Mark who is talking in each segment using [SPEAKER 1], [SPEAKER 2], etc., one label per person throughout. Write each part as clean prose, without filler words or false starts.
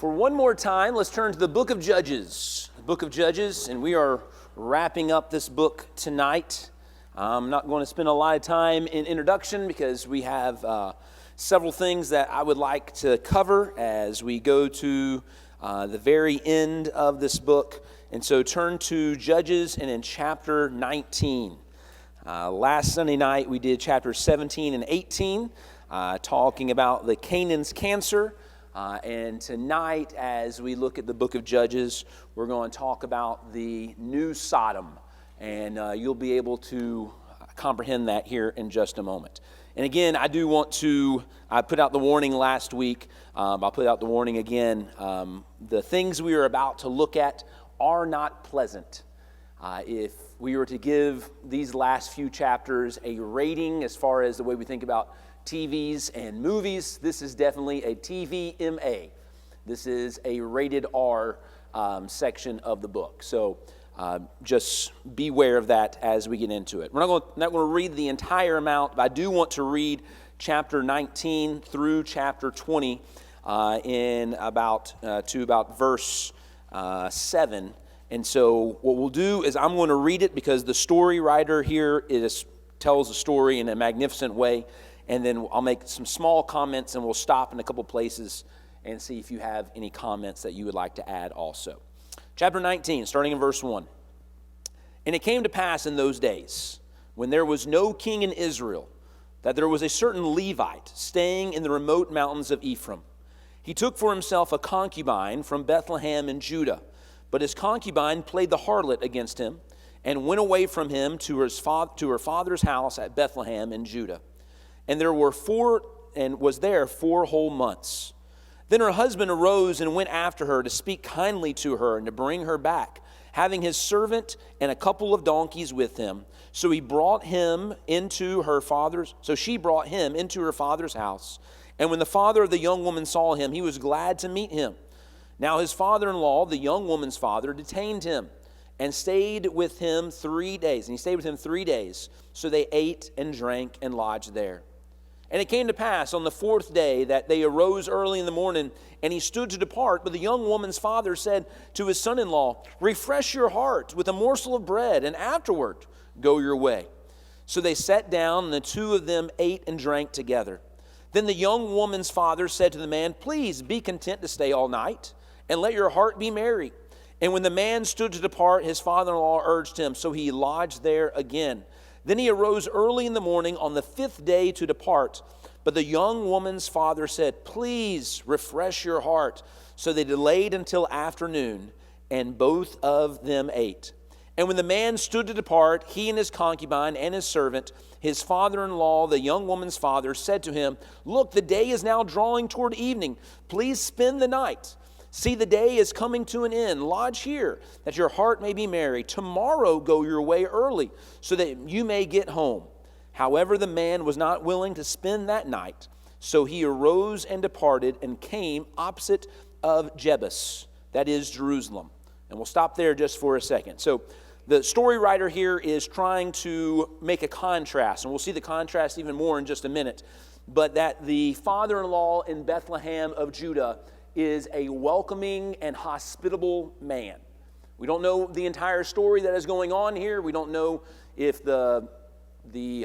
[SPEAKER 1] For one more time, let's turn to the book of Judges. The book of Judges, and we are wrapping up this book tonight. I'm not going to spend a lot of time in introduction because we have several things that I would like to cover as we go to the very end of this book. And so turn to Judges and in chapter 19. Last Sunday night we did chapters 17 and 18, talking about the Canaan's cancer. And tonight, as we look at the book of Judges, we're going to talk about the new Sodom. And you'll be able to comprehend that here in just a moment. And again, I do want to, I put out the warning last week. I'll put out the warning again. The things we are about to look at are not pleasant. If we were to give these last few chapters a rating as far as the way we think about TVs and movies, this is definitely a TVMA. This is a rated R section of the book. So just beware of that as we get into it. We're not going to read the entire amount, but I do want to read chapter 19 through chapter 20 in about verse 7. And so what we'll do is I'm going to read it because the story writer here tells the story in a magnificent way. And then I'll make some small comments and we'll stop in a couple places and see if you have any comments that you would like to add also. Chapter 19, starting in verse 1. And it came to pass in those days, when there was no king in Israel, that there was a certain Levite staying in the remote mountains of Ephraim. He took for himself a concubine from Bethlehem in Judah, but his concubine played the harlot against him and went away from him to her father's house at Bethlehem in Judah. And was there 4 whole months. Then her husband arose and went after her to speak kindly to her and to bring her back, having his servant and a couple of donkeys with him. So she brought him into her father's house. And when the father of the young woman saw him, he was glad to meet him. Now his father-in-law, the young woman's father, detained him and stayed with him 3 days. And he stayed with him 3 days. So they ate and drank and lodged there. And it came to pass on the 4th day that they arose early in the morning, and he stood to depart. But the young woman's father said to his son-in-law, "Refresh your heart with a morsel of bread, and afterward go your way." So they sat down, and the two of them ate and drank together. Then the young woman's father said to the man, "Please be content to stay all night, and let your heart be merry." And when the man stood to depart, his father-in-law urged him, so he lodged there again. Then he arose early in the morning on the 5th day to depart. But the young woman's father said, "Please refresh your heart." So they delayed until afternoon, and both of them ate. And when the man stood to depart, he and his concubine and his servant, his father-in-law, the young woman's father, said to him, "Look, the day is now drawing toward evening. Please spend the night. See, the day is coming to an end. Lodge here, that your heart may be merry. Tomorrow go your way early, so that you may get home." However, the man was not willing to spend that night. So he arose and departed and came opposite of Jebus, that is Jerusalem. And we'll stop there just for a second. So the story writer here is trying to make a contrast, and we'll see the contrast even more in just a minute, but that the father-in-law in Bethlehem of Judah is a welcoming and hospitable man. We don't know the entire story that is going on here. We don't know if the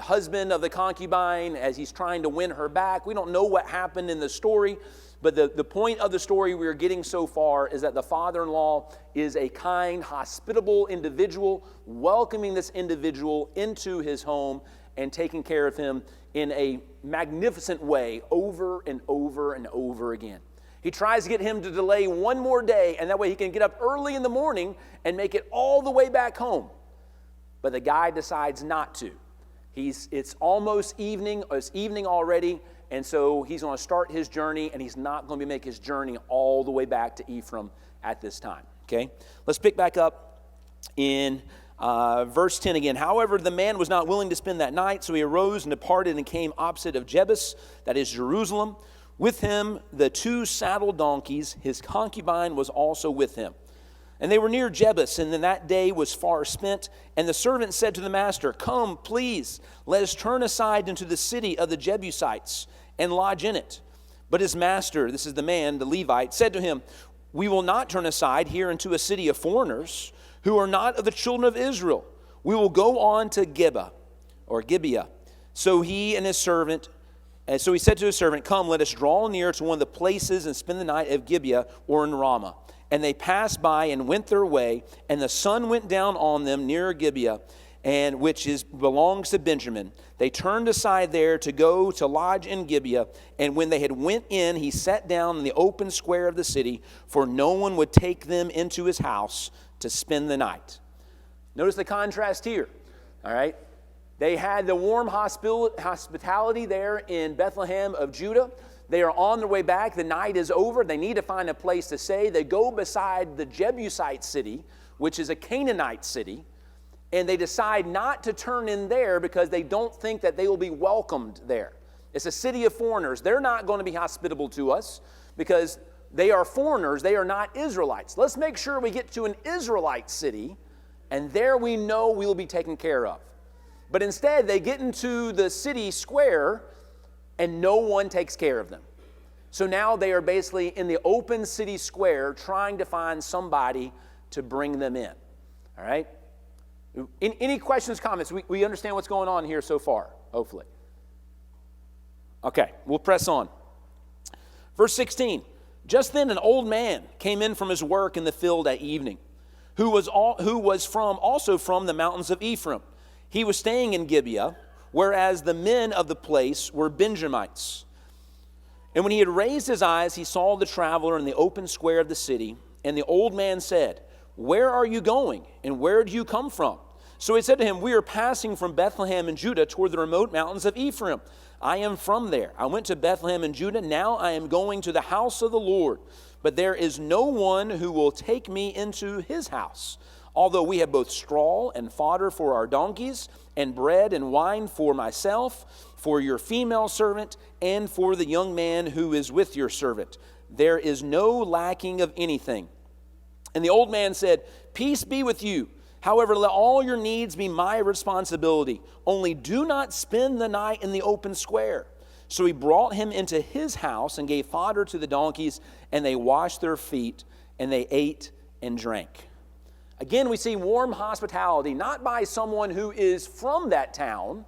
[SPEAKER 1] husband of the concubine, as he's trying to win her back, we don't know what happened in the story. But the point of the story we're getting so far is that the father-in-law is a kind, hospitable individual, welcoming this individual into his home and taking care of him in a magnificent way over and over and over again. He tries to get him to delay one more day, and that way he can get up early in the morning and make it all the way back home. But the guy decides not to. It's almost evening, or it's evening already, and so he's going to start his journey, and he's not going to make his journey all the way back to Ephraim at this time. Okay? Let's pick back up in verse 10 again. However, the man was not willing to spend that night, so he arose and departed and came opposite of Jebus, that is Jerusalem. With him, the 2 saddled donkeys, his concubine was also with him. And they were near Jebus, and then that day was far spent. And the servant said to the master, "Come, please, let us turn aside into the city of the Jebusites and lodge in it." But his master, this is the man, the Levite, said to him, we will not turn aside here into a city of foreigners who are not of the children of Israel. We will go on to Gibeah. So he said to his servant, come, let us draw near to one of the places and spend the night at Gibeah or in Ramah. And they passed by and went their way, and the sun went down on them near Gibeah, and belongs to Benjamin. They turned aside there to go to lodge in Gibeah, and when they had went in, he sat down in the open square of the city, for no one would take them into his house to spend the night. Notice the contrast here, all right? They had the warm hospitality there in Bethlehem of Judah. They are on their way back. The night is over. They need to find a place to stay. They go beside the Jebusite city, which is a Canaanite city, and they decide not to turn in there because they don't think that they will be welcomed there. It's a city of foreigners. They're not going to be hospitable to us because they are foreigners. They are not Israelites. Let's make sure we get to an Israelite city, and there we know we'll be taken care of. But instead, they get into the city square, and no one takes care of them. So now they are basically in the open city square trying to find somebody to bring them in. All right? Any questions, comments? We understand what's going on here so far, hopefully. Okay, we'll press on. Verse 16. Just then an old man came in from his work in the field at evening, who was also from the mountains of Ephraim. He was staying in Gibeah, whereas the men of the place were Benjamites. And when he had raised his eyes, he saw the traveler in the open square of the city. And the old man said, where are you going, and where do you come from? So he said to him, we are passing from Bethlehem in Judah toward the remote mountains of Ephraim. I am from there. I went to Bethlehem in Judah. Now I am going to the house of the Lord. But there is no one who will take me into his house. Although we have both straw and fodder for our donkeys, and bread and wine for myself, for your female servant, and for the young man who is with your servant. There is no lacking of anything. And the old man said, peace be with you. However, let all your needs be my responsibility. Only do not spend the night in the open square. So he brought him into his house and gave fodder to the donkeys, and they washed their feet, and they ate and drank. Again, we see warm hospitality, not by someone who is from that town,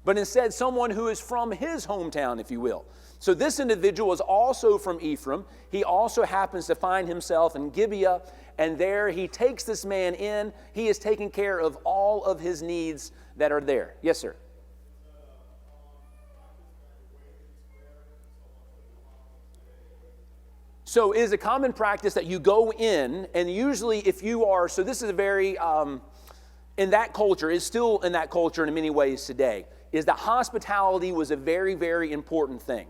[SPEAKER 1] but instead someone who is from his hometown, if you will. So this individual is also from Ephraim. He also happens to find himself in Gibeah, and there he takes this man in. He is taking care of all of his needs that are there. Yes, sir. So it is a common practice that you go in, and usually if you are, so this is a very, in that culture, is still in that culture in many ways today, is that hospitality was a very, very important thing.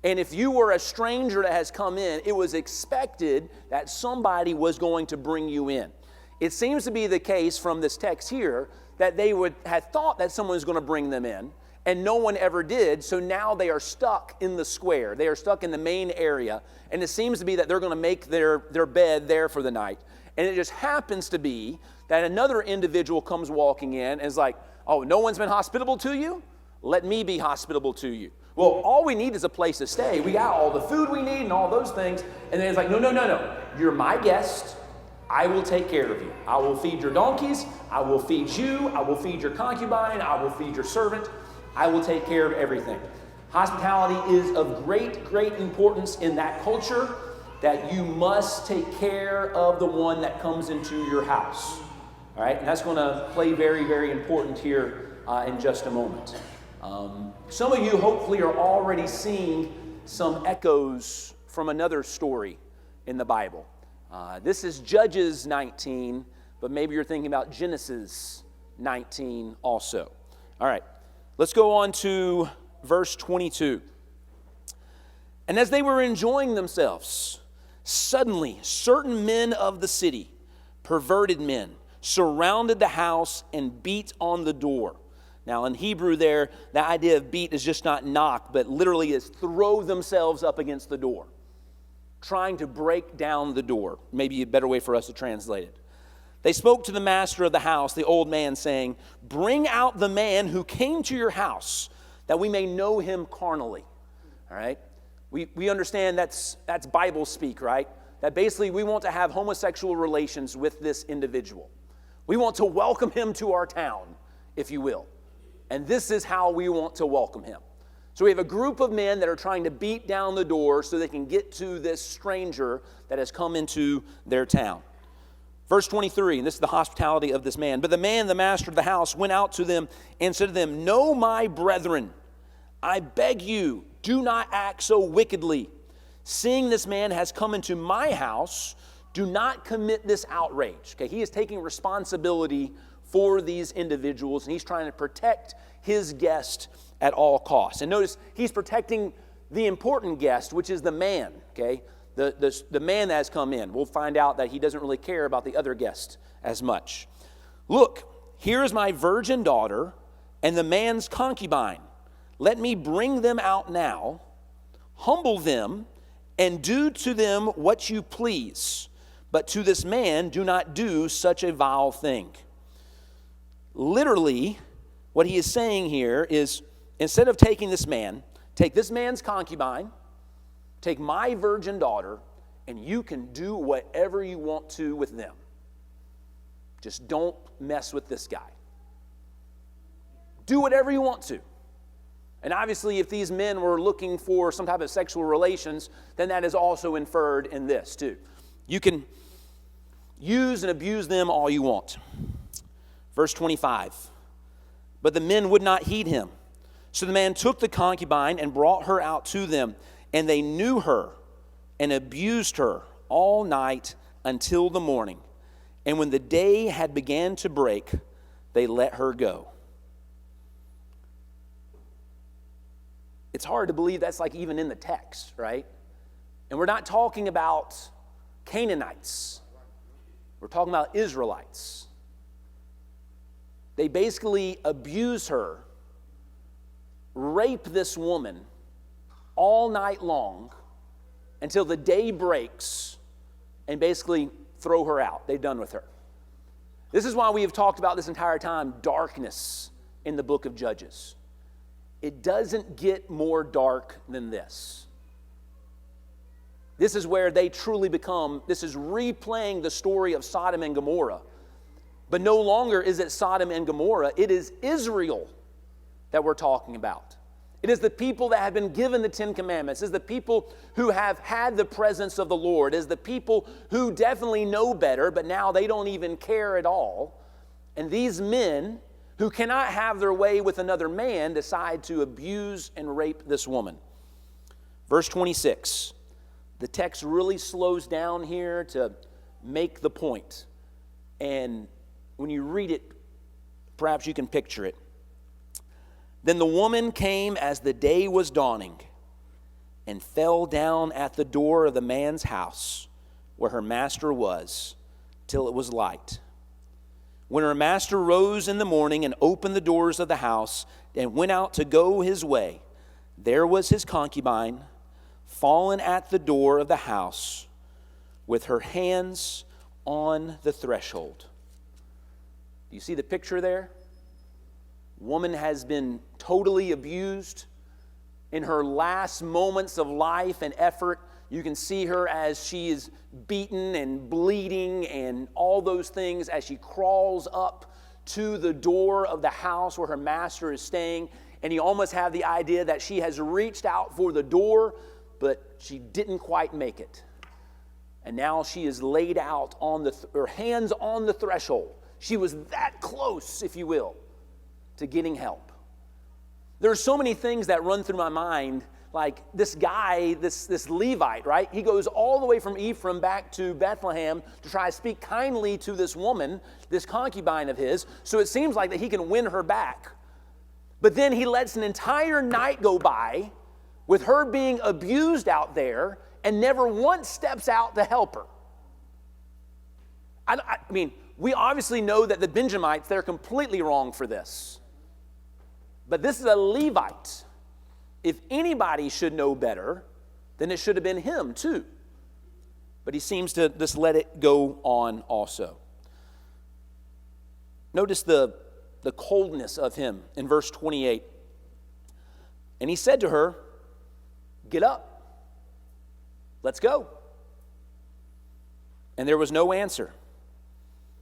[SPEAKER 1] And if you were a stranger that has come in, it was expected that somebody was going to bring you in. It seems to be the case from this text here that they would have thought that someone was going to bring them in, and no one ever did, so now they are stuck in the square. They are stuck in the main area, and it seems to be that they're going to make their bed there for the night. And it just happens to be that another individual comes walking in and is like, oh, no one's been hospitable to you? Let me be hospitable to you. Well, all we need is a place to stay. We got all the food we need and all those things. And then it's like, no. You're my guest. I will take care of you. I will feed your donkeys. I will feed you. I will feed your concubine. I will feed your servant. I will take care of everything. Hospitality is of great, great importance in that culture, that you must take care of the one that comes into your house. All right, and that's going to play very, very important here in just a moment. Some of you hopefully are already seeing some echoes from another story in the Bible. This is Judges 19, but maybe you're thinking about Genesis 19 also. All right. Let's go on to verse 22. And as they were enjoying themselves, suddenly certain men of the city, perverted men, surrounded the house and beat on the door. Now in Hebrew there, the idea of beat is just not knock, but literally is throw themselves up against the door, trying to break down the door. Maybe a better way for us to translate it. They spoke to the master of the house, the old man, saying, bring out the man who came to your house, that we may know him carnally. All right? We understand that's Bible speak, right? That basically we want to have homosexual relations with this individual. We want to welcome him to our town, if you will. And this is how we want to welcome him. So we have a group of men that are trying to beat down the door so they can get to this stranger that has come into their town. Verse 23, and this is the hospitality of this man. But the man, the master of the house, went out to them and said to them, "No, my brethren, I beg you, do not act so wickedly. Seeing this man has come into my house, do not commit this outrage." Okay, he is taking responsibility for these individuals, and he's trying to protect his guest at all costs. And notice, he's protecting the important guest, which is the man, okay? The man that has come in. We'll find out that he doesn't really care about the other guest as much. "Look, here is my virgin daughter and the man's concubine. Let me bring them out now, humble them, and do to them what you please. But to this man do not do such a vile thing." Literally, what he is saying here is, instead of taking this man, take this man's concubine, take my virgin daughter, and you can do whatever you want to with them. Just don't mess with this guy. Do whatever you want to. And obviously, if these men were looking for some type of sexual relations, then that is also inferred in this too. You can use and abuse them all you want. Verse 25, "But the men would not heed him. So the man took the concubine and brought her out to them, and they knew her and abused her all night until the morning. And when the day had began to break, they let her go." It's hard to believe that's like even in the text, right? And we're not talking about Canaanites. We're talking about Israelites. They basically abuse her, rape this woman all night long until the day breaks, and basically throw her out. They're done with her. This is why we have talked about this entire time darkness in the book of Judges. It doesn't get more dark than this. This is where they truly become, this is replaying the story of Sodom and Gomorrah. But no longer is it Sodom and Gomorrah, it is Israel that we're talking about. It is the people that have been given the Ten Commandments. It is the people who have had the presence of the Lord. It is the people who definitely know better, but now they don't even care at all. And these men who cannot have their way with another man decide to abuse and rape this woman. Verse 26. The text really slows down here to make the point. And when you read it, perhaps you can picture it. "Then the woman came as the day was dawning and fell down at the door of the man's house where her master was till it was light. When her master rose in the morning and opened the doors of the house and went out to go his way, there was his concubine fallen at the door of the house with her hands on the threshold." Do you see the picture there? Woman has been totally abused. In her last moments of life and effort, you can see her as she is beaten and bleeding and all those things as she crawls up to the door of the house where her master is staying. And you almost have the idea that she has reached out for the door, but she didn't quite make it. And now she is laid out on her hands on the threshold. She was that close, if you will, to getting help. There are so many things that run through my mind, like this guy, this Levite, right? He goes all the way from Ephraim back to Bethlehem to try to speak kindly to this woman, this concubine of his, so it seems like that he can win her back. But then he lets an entire night go by with her being abused out there and never once steps out to help her. I mean, we obviously know that the Benjamites, they're completely wrong for this. But this is a Levite. If anybody should know better, then it should have been him too. But he seems to just let it go on also. Notice the coldness of him in verse 28. "And he said to her, 'Get up, Let's go. And there was no answer.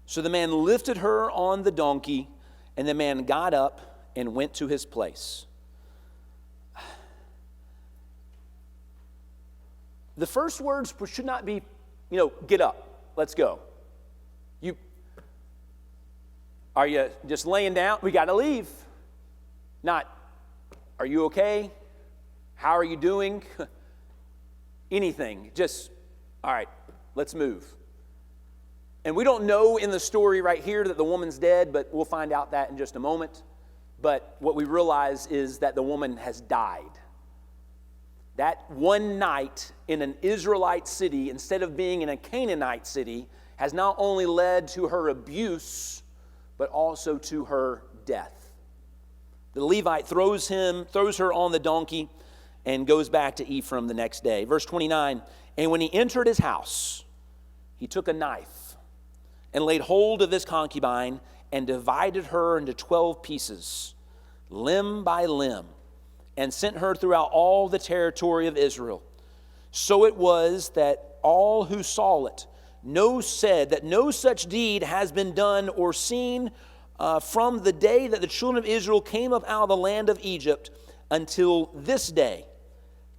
[SPEAKER 1] So the man lifted her on the donkey, and the man got up and went to his place. The first words should not be, get up, let's go. Are you just laying down? We got to leave. Not, are you okay? How are you doing? Anything. Just, all right, let's move. And we don't know in the story right here that the woman's dead, but we'll find out that in just a moment. But what we realize is that the woman has died. That one night in an Israelite city, instead of being in a Canaanite city, has not only led to her abuse, but also to her death. The Levite throws her on the donkey and goes back to Ephraim the next day. Verse 29, and when he entered his house, he took a knife and laid hold of his concubine and divided her into 12 pieces, limb by limb, and sent her throughout all the territory of Israel. So it was that all who saw it said that no such deed has been done or seen from the day that the children of Israel came up out of the land of Egypt until this day.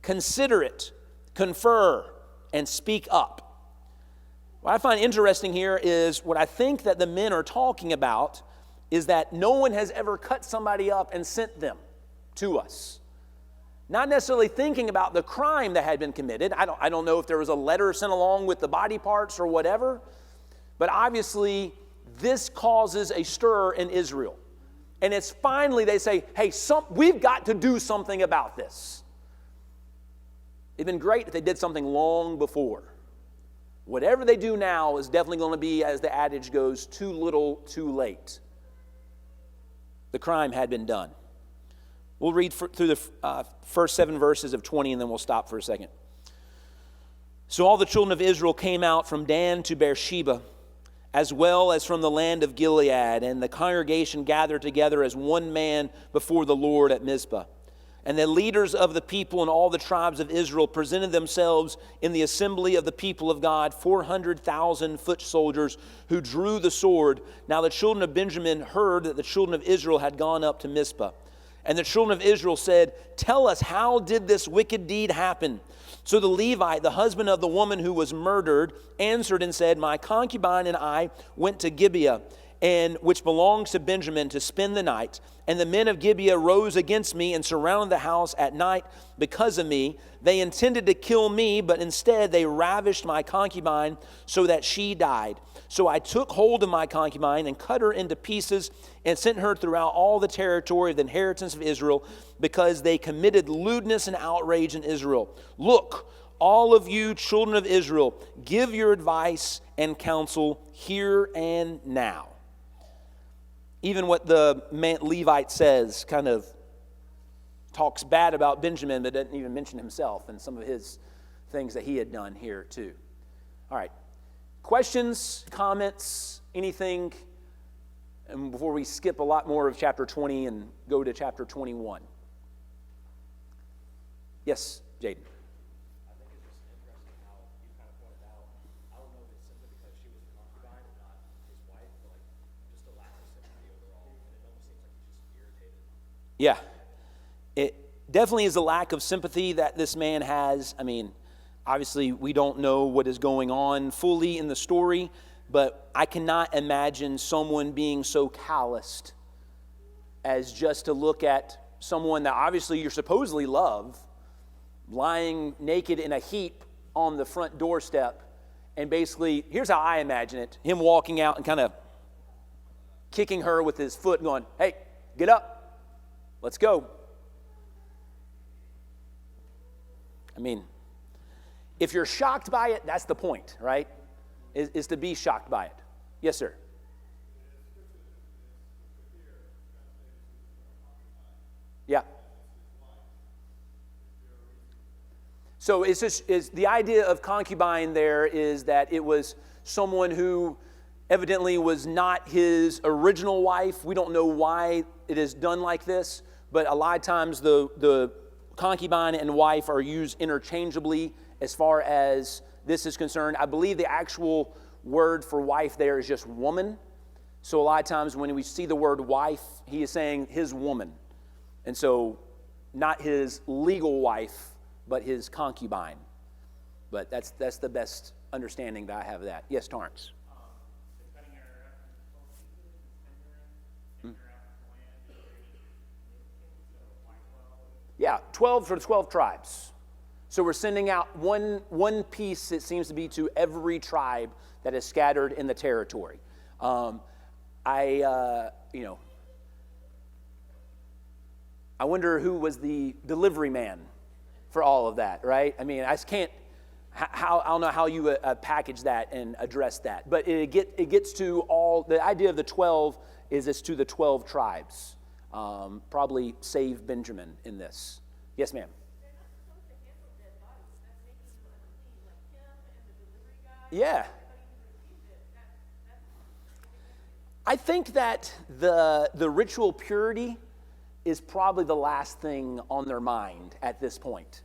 [SPEAKER 1] Consider it, confer, and speak up. What I find interesting here is what I think that the men are talking about is that no one has ever cut somebody up and sent them to us. Not necessarily thinking about the crime that had been committed. I don't know if there was a letter sent along with the body parts or whatever, but obviously this causes a stir in Israel. And it's finally they say, hey, we've got to do something about this. It'd been great if they did something long before. Whatever they do now is definitely going to be, as the adage goes, too little, too late. The crime had been done. We'll read through the first 7 verses of 20, and then we'll stop for a second. So all the children of Israel came out from Dan to Beersheba, as well as from the land of Gilead, and the congregation gathered together as one man before the Lord at Mizpah. And the leaders of the people and all the tribes of Israel presented themselves in the assembly of the people of God, 400,000 foot soldiers who drew the sword. Now the children of Benjamin heard that the children of Israel had gone up to Mizpah. And the children of Israel said, tell us, how did this wicked deed happen? So the Levite, the husband of the woman who was murdered, answered and said, my concubine and I went to Gibeah, which belongs to Benjamin, to spend the night. And the men of Gibeah rose against me and surrounded the house at night because of me. They intended to kill me, but instead they ravished my concubine so that she died. So I took hold of my concubine and cut her into pieces and sent her throughout all the territory of the inheritance of Israel, because they committed lewdness and outrage in Israel. Look, all of you children of Israel, give your advice and counsel here and now. Even what the Levite says kind of talks bad about Benjamin, but doesn't even mention himself and some of his things that he had done here too. All right. Questions, comments, anything? And before we skip a lot more of chapter 20 and go to chapter 21. Yes, Jaden.
[SPEAKER 2] I think it's just interesting how you kind of pointed out, I don't know if it's simply because she was a concubine and not his wife, but like just a lack of sympathy overall. And it almost seems like he's just irritated.
[SPEAKER 1] Yeah. It definitely is a lack of sympathy that this man has. I mean, obviously we don't know what is going on fully in the story, but I cannot imagine someone being so calloused as just to look at someone that obviously you supposedly love lying naked in a heap on the front doorstep, and basically, here's how I imagine it, him walking out and kind of kicking her with his foot and going, hey, get up, let's go. I mean, if you're shocked by it, that's the point, right? Is to be shocked by it. Yes, sir. Yeah. So the idea of concubine there is that it was someone who evidently was not his original wife. We don't know why it is done like this, but a lot of times the concubine and wife are used interchangeably as far as this is concerned. I believe the actual word for wife there is just woman. So a lot of times when we see the word wife, he is saying his woman. And so not his legal wife, but his concubine. But that's the best understanding that I have of that. Yes, Torrance. Yeah, 12 for the 12 tribes. So we're sending out one piece, it seems to be, to every tribe that is scattered in the territory. I wonder who was the delivery man for all of that, right? I mean, I just can't, I don't know how you package that and address that. But it gets to all, the idea of the 12 is it's to the 12 tribes. Probably save Benjamin in this. Yes, ma'am. Yeah. I think that the ritual purity is probably the last thing on their mind at this point.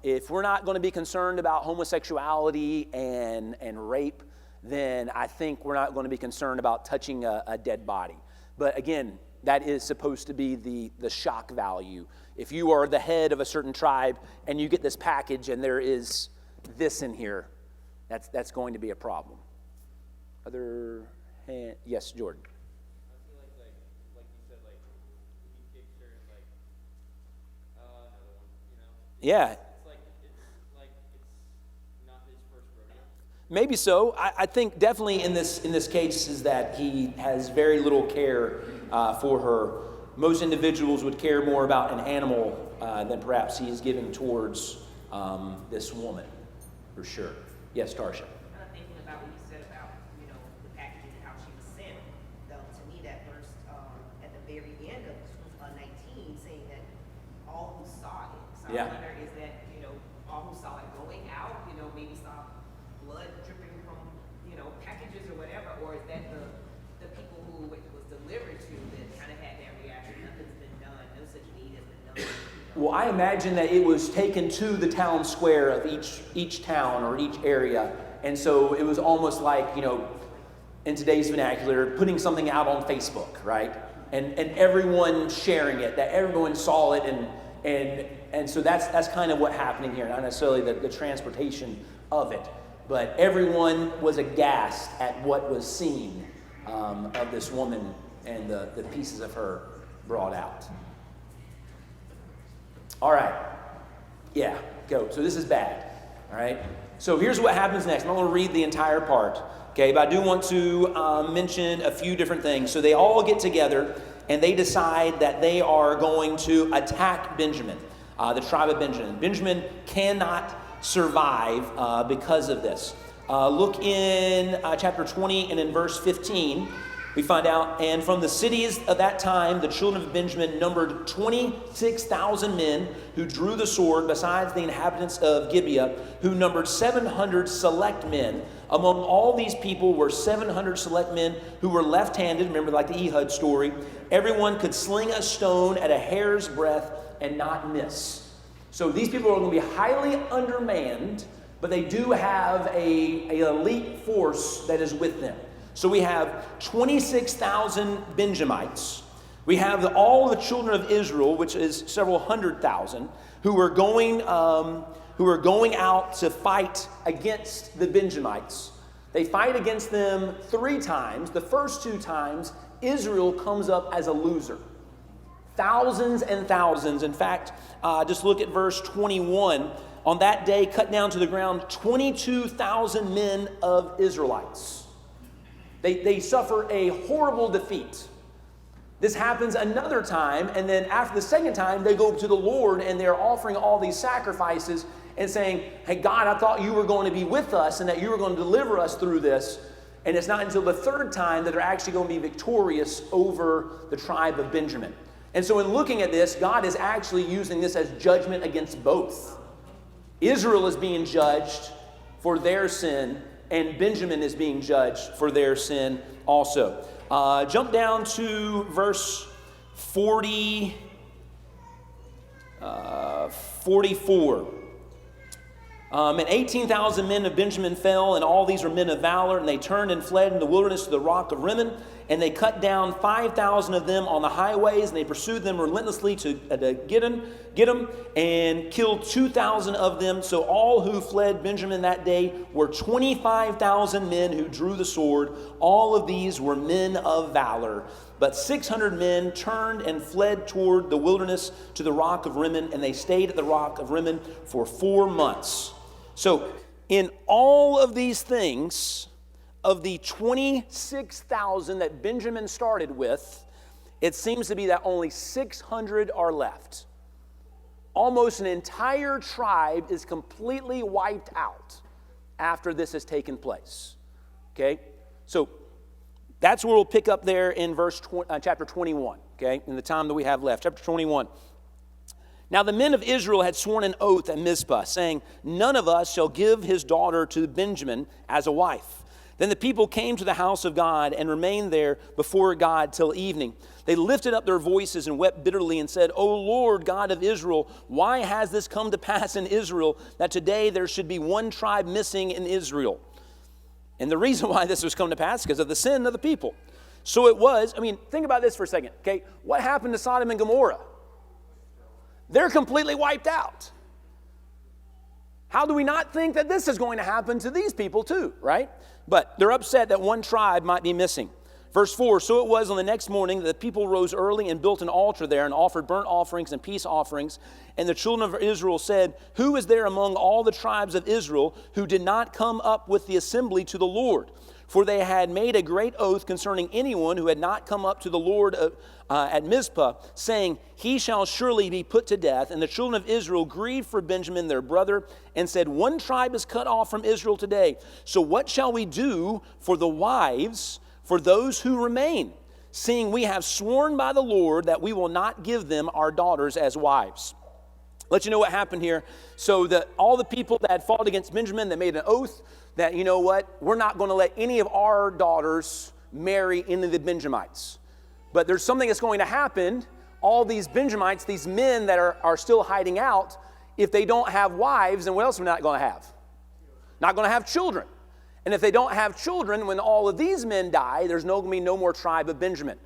[SPEAKER 1] If we're not going to be concerned about homosexuality and rape, then I think we're not going to be concerned about touching a dead body. But again, that is supposed to be the shock value. If you are the head of a certain tribe and you get this package and there is this in here, that's going to be a problem. Other hand, yes, Jordan.
[SPEAKER 2] I feel like you said, like he kicks her and another one,
[SPEAKER 1] Yeah.
[SPEAKER 2] It's not his first rodeo.
[SPEAKER 1] Maybe so. I think definitely in this case is that he has very little care for her. Most individuals would care more about an animal than perhaps he is giving towards this woman, for sure. Yes, Tarsha.
[SPEAKER 3] I'm thinking about what you said about, the packaging and how she was sent. Though to me, that verse at the very end of 19 saying that all who saw it. So
[SPEAKER 1] Yeah.
[SPEAKER 3] I wonder, is that, all who saw it going out, maybe saw blood dripping from, packages or whatever, or is that the people who it was delivered to that kind of had that reaction? Nothing's been done. No such deed has been done.
[SPEAKER 1] Well, I imagine that it was taken to the town square of each town or each area. And so it was almost like, in today's vernacular, putting something out on Facebook, right? And everyone sharing it, that everyone saw it. And so that's kind of what happening here. Not necessarily the transportation of it, but everyone was aghast at what was seen of this woman and the pieces of her brought out. All right. Yeah, go. So this is bad. All right. So here's what happens next. I'm not going to read the entire part. Okay, but I do want to mention a few different things. So they all get together and they decide that they are going to attack Benjamin, the tribe of Benjamin. Benjamin cannot survive because of this. Look in chapter 20 and in verse 15. We find out, and from the cities of that time, the children of Benjamin numbered 26,000 men who drew the sword, besides the inhabitants of Gibeah, who numbered 700 select men. Among all these people were 700 select men who were left-handed. Remember, like the Ehud story. Everyone could sling a stone at a hair's breadth and not miss. So these people are going to be highly undermanned, but they do have an elite force that is with them. So we have 26,000 Benjamites. We have all the children of Israel, which is several 100,000, who are going out to fight against the Benjamites. They fight against them 3 times. The first 2 times, Israel comes up as a loser. Thousands and thousands. In fact, just look at verse 21. On that day, cut down to the ground 22,000 men of Israelites. They suffer a horrible defeat. This happens another time, and then after the second time, they go to the Lord and they're offering all these sacrifices and saying, hey, God, I thought you were going to be with us and that you were going to deliver us through this. And it's not until the third time that they're actually going to be victorious over the tribe of Benjamin. And so in looking at this, God is actually using this as judgment against both. Israel is being judged for their sin, and Benjamin is being judged for their sin also. Jump down to verse 44. And 18,000 men of Benjamin fell, and all these were men of valor, and they turned and fled in the wilderness to the rock of Rimmon, and they cut down 5,000 of them on the highways, and they pursued them relentlessly to get them, and killed 2,000 of them. So all who fled Benjamin that day were 25,000 men who drew the sword. All of these were men of valor. But 600 men turned and fled toward the wilderness to the rock of Rimmon, and they stayed at the rock of Rimmon for 4 months. So in all of these things, of the 26,000 that Benjamin started with, it seems to be that only 600 are left. Almost an entire tribe is completely wiped out after this has taken place. Okay? So that's where we'll pick up there in chapter 21, okay, in the time that we have left. Chapter 21. Now the men of Israel had sworn an oath at Mizpah, saying, "None of us shall give his daughter to Benjamin as a wife." Then the people came to the house of God and remained there before God till evening. They lifted up their voices and wept bitterly and said, "O Lord God of Israel, why has this come to pass in Israel, that today there should be one tribe missing in Israel?" And the reason why this was come to pass is because of the sin of the people. So it was, think about this for a second, okay? What happened to Sodom and Gomorrah? They're completely wiped out. How do we not think that this is going to happen to these people too, right? But they're upset that one tribe might be missing. Verse 4, so it was on the next morning that the people rose early and built an altar there and offered burnt offerings and peace offerings. And the children of Israel said, "Who is there among all the tribes of Israel who did not come up with the assembly to the Lord?" For they had made a great oath concerning anyone who had not come up to the Lord at Mizpah, saying, "He shall surely be put to death." And the children of Israel grieved for Benjamin their brother and said, "One tribe is cut off from Israel today. So what shall we do for the wives, for those who remain, seeing we have sworn by the Lord that we will not give them our daughters as wives?" Let you know what happened here. So all the people that had fought against Benjamin, they made an oath that, you know what, we're not going to let any of our daughters marry into the Benjamites. But there's something that's going to happen. All these Benjamites, these men that are still hiding out, if they don't have wives, then what else are we not going to have? Not going to have children. And if they don't have children, when all of these men die, there's going to be no more tribe of Benjamin.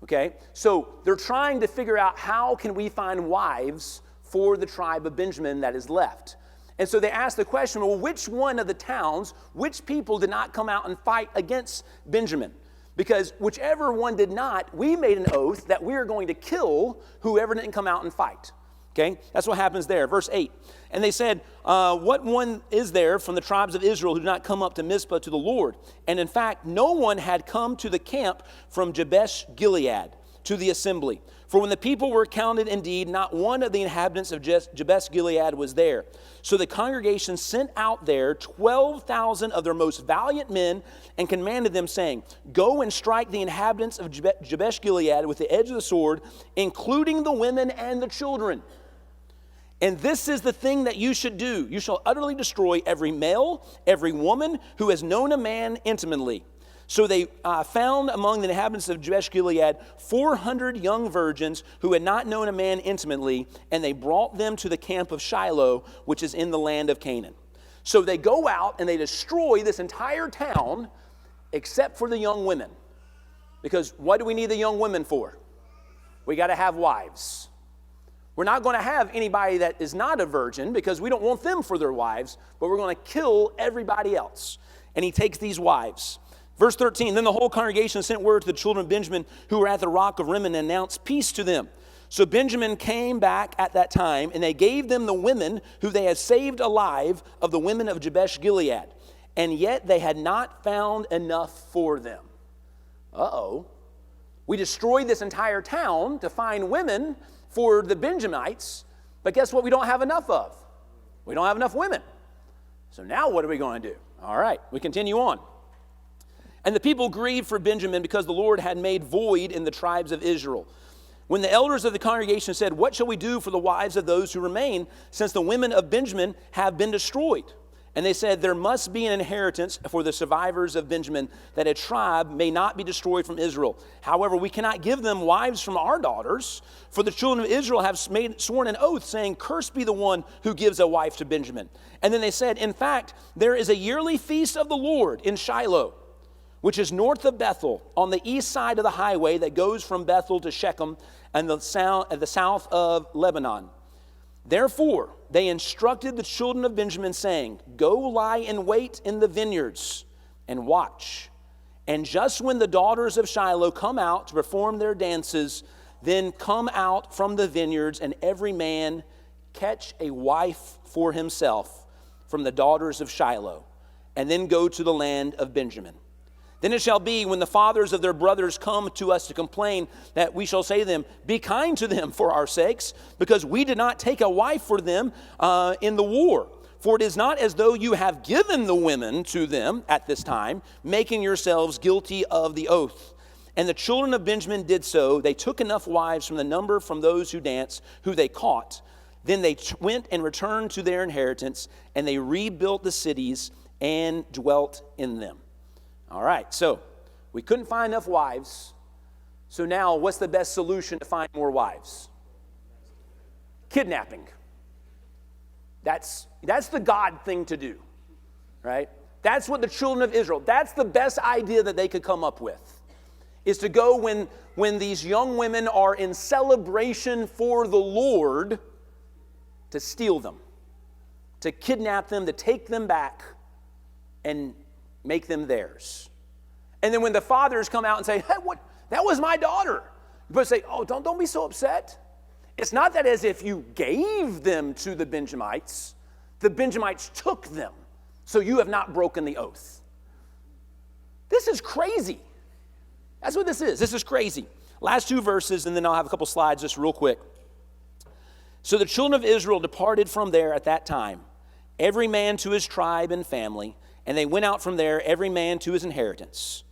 [SPEAKER 1] Okay? So they're trying to figure out how can we find wives for the tribe of Benjamin that is left. And so they asked the question, well, which one of the towns, which people did not come out and fight against Benjamin? Because whichever one did not, we made an oath that we are going to kill whoever didn't come out and fight. Okay? That's what happens there. Verse 8. And they said, what one is there from the tribes of Israel who did not come up to Mizpah to the Lord? And in fact, no one had come to the camp from Jabesh Gilead to the assembly. For when the people were counted indeed, not one of the inhabitants of Jabesh Gilead was there. So the congregation sent out there 12,000 of their most valiant men and commanded them, saying, "Go and strike the inhabitants of Jabesh Gilead with the edge of the sword, including the women and the children. And this is the thing that you should do. You shall utterly destroy every male, every woman who has known a man intimately." So they found among the inhabitants of Jabesh Gilead 400 young virgins who had not known a man intimately, and they brought them to the camp of Shiloh, which is in the land of Canaan. So they go out and they destroy this entire town except for the young women. Because what do we need the young women for? We got to have wives. We're not going to have anybody that is not a virgin because we don't want them for their wives, but we're going to kill everybody else. And he takes these wives. Verse 13, then the whole congregation sent word to the children of Benjamin who were at the rock of Rimmon and announced peace to them. So Benjamin came back at that time, and they gave them the women who they had saved alive of the women of Jabesh Gilead. And yet they had not found enough for them. Uh-oh. We destroyed this entire town to find women for the Benjamites, but guess what we don't have enough of? We don't have enough women. So now what are we going to do? All right, we continue on. And the people grieved for Benjamin because the Lord had made void in the tribes of Israel. When the elders of the congregation said, "What shall we do for the wives of those who remain, since the women of Benjamin have been destroyed?" And they said, there must be an inheritance for the survivors of Benjamin, that a tribe may not be destroyed from Israel. However, we cannot give them wives from our daughters, for the children of Israel have sworn an oath, saying, cursed be the one who gives a wife to Benjamin. And then they said, in fact, there is a yearly feast of the Lord in Shiloh, which is north of Bethel, on the east side of the highway that goes from Bethel to Shechem and the south of Lebanon. Therefore, they instructed the children of Benjamin, saying, go lie in wait in the vineyards and watch. And just when the daughters of Shiloh come out to perform their dances, then come out from the vineyards, and every man catch a wife for himself from the daughters of Shiloh, and then go to the land of Benjamin. Then it shall be, when the fathers of their brothers come to us to complain, that we shall say to them, be kind to them for our sakes, because we did not take a wife for them in the war. For it is not as though you have given the women to them at this time, making yourselves guilty of the oath. And the children of Benjamin did so. They took enough wives from the number from those who danced, who they caught. Then they went and returned to their inheritance, and they rebuilt the cities and dwelt in them. All right, so we couldn't find enough wives. So now, what's the best solution to find more wives? Kidnapping. That's the God thing to do, right? That's what the children of Israel, that's the best idea that they could come up with, is to go when these young women are in celebration for the Lord, to steal them, to kidnap them, to take them back and make them theirs. And then when the fathers come out and say, hey, what? That was my daughter. You say, oh, don't be so upset. It's not that as if you gave them to the Benjamites. The Benjamites took them. So you have not broken the oath. This is crazy. That's what this is. This is crazy. Last two verses, and then I'll have a couple slides just real quick. So the children of Israel departed from there at that time, every man to his tribe and family, and they went out from there, every man to his inheritance.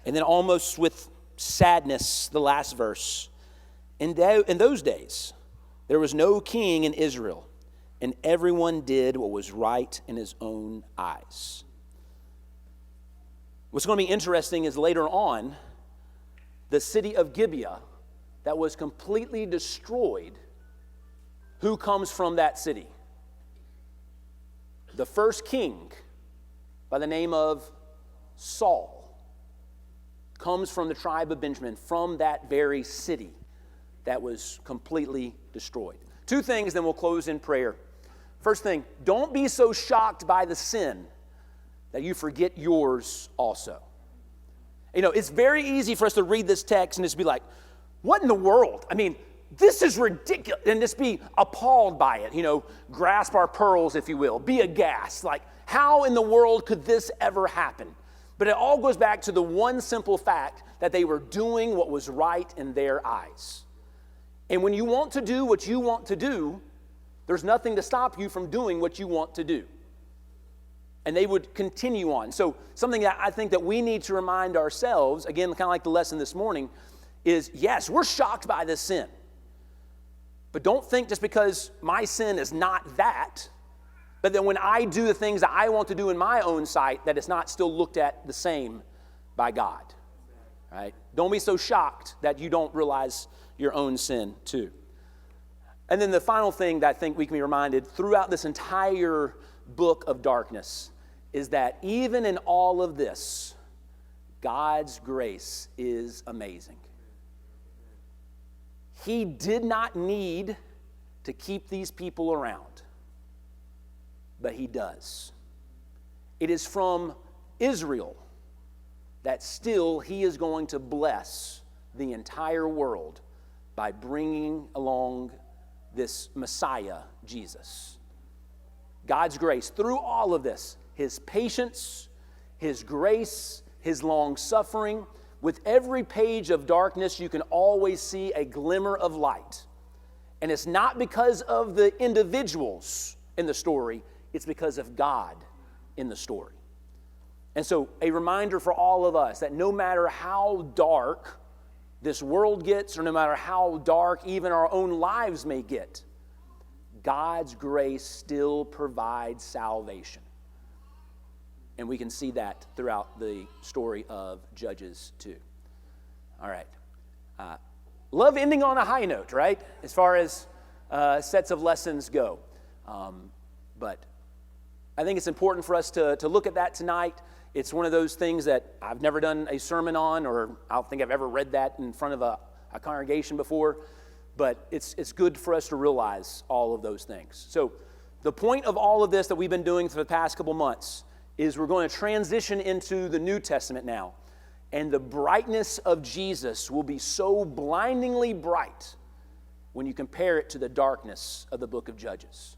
[SPEAKER 1] And then almost with sadness, the last verse. In those days, there was no king in Israel, and everyone did what was right in his own eyes. What's going to be interesting is later on, the city of Gibeah that was completely destroyed, who comes from that city? The first king, by the name of Saul, comes from the tribe of Benjamin, from that very city that was completely destroyed. Two things, then we'll close in prayer. First thing, don't be so shocked by the sin that you forget yours also. You know, it's very easy for us to read this text and just be like, what in the world? I mean, this is ridiculous. And just be appalled by it, you know, grasp our pearls, if you will, be aghast. Like, how in the world could this ever happen? But it all goes back to the one simple fact that they were doing what was right in their eyes. And when you want to do what you want to do, there's nothing to stop you from doing what you want to do. And they would continue on. So something that I think that we need to remind ourselves, again, kind of like the lesson this morning, is yes, we're shocked by this sin. But don't think just because my sin is not that, but then when I do the things that I want to do in my own sight, that it's not still looked at the same by God. Right? Don't be so shocked that you don't realize your own sin too. And then the final thing that I think we can be reminded throughout this entire book of darkness is that even in all of this, God's grace is amazing. He did not need to keep these people around, but he does. It is from Israel that still he is going to bless the entire world by bringing along this Messiah, Jesus. God's grace, through all of this, his patience, his grace, his long suffering. With every page of darkness, you can always see a glimmer of light. And it's not because of the individuals in the story, it's because of God in the story. And so a reminder for all of us that no matter how dark this world gets, or no matter how dark even our own lives may get, God's grace still provides salvation. And we can see that throughout the story of Judges 2. All right. Love ending on a high note, right? As far as sets of lessons go. But I think it's important for us to look at that tonight. It's one of those things that I've never done a sermon on, or I don't think I've ever read that in front of a congregation before. But it's good for us to realize all of those things. So the point of all of this that we've been doing for the past couple months is we're going to transition into the New Testament now. And the brightness of Jesus will be so blindingly bright when you compare it to the darkness of the book of Judges.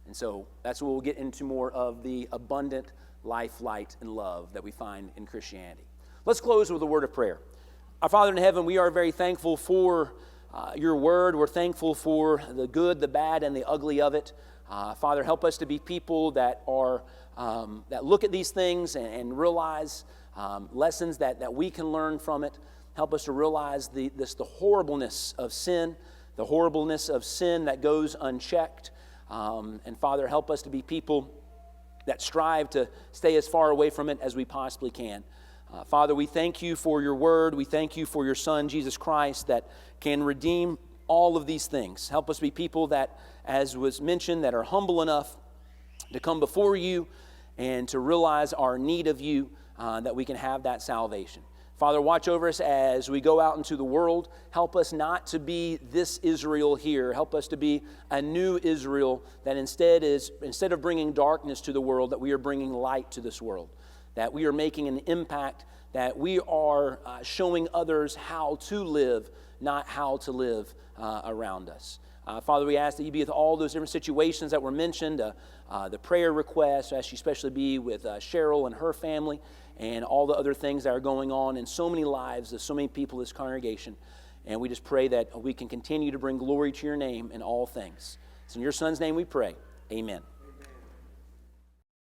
[SPEAKER 1] And so that's what we'll get into more of the abundant life, light, and love that we find in Christianity. Let's close with a word of prayer. Our Father in heaven, we are very thankful for your word. We're thankful for the good, the bad, and the ugly of it. Father, help us to be people that are that look at these things and realize lessons that we can learn from it. Help us to realize the horribleness of sin, the horribleness of sin that goes unchecked. And Father, help us to be people that strive to stay as far away from it as we possibly can. Father, we thank you for your word. We thank you for your Son, Jesus Christ, that can redeem all of these things. Help us be people that, as was mentioned, that are humble enough to come before you and to realize our need of you, that we can have that salvation. Father, watch over us as we go out into the world. Help us not to be this Israel here. Help us to be a new Israel that instead of bringing darkness to the world, that we are bringing light to this world, that we are making an impact, that we are showing others how to live, not how to live around us. Father, we ask that you be with all those different situations that were mentioned, the prayer requests. I ask you especially be with Cheryl and her family and all the other things that are going on in so many lives of so many people in this congregation. And we just pray that we can continue to bring glory to your name in all things. It's in your Son's name we pray. Amen.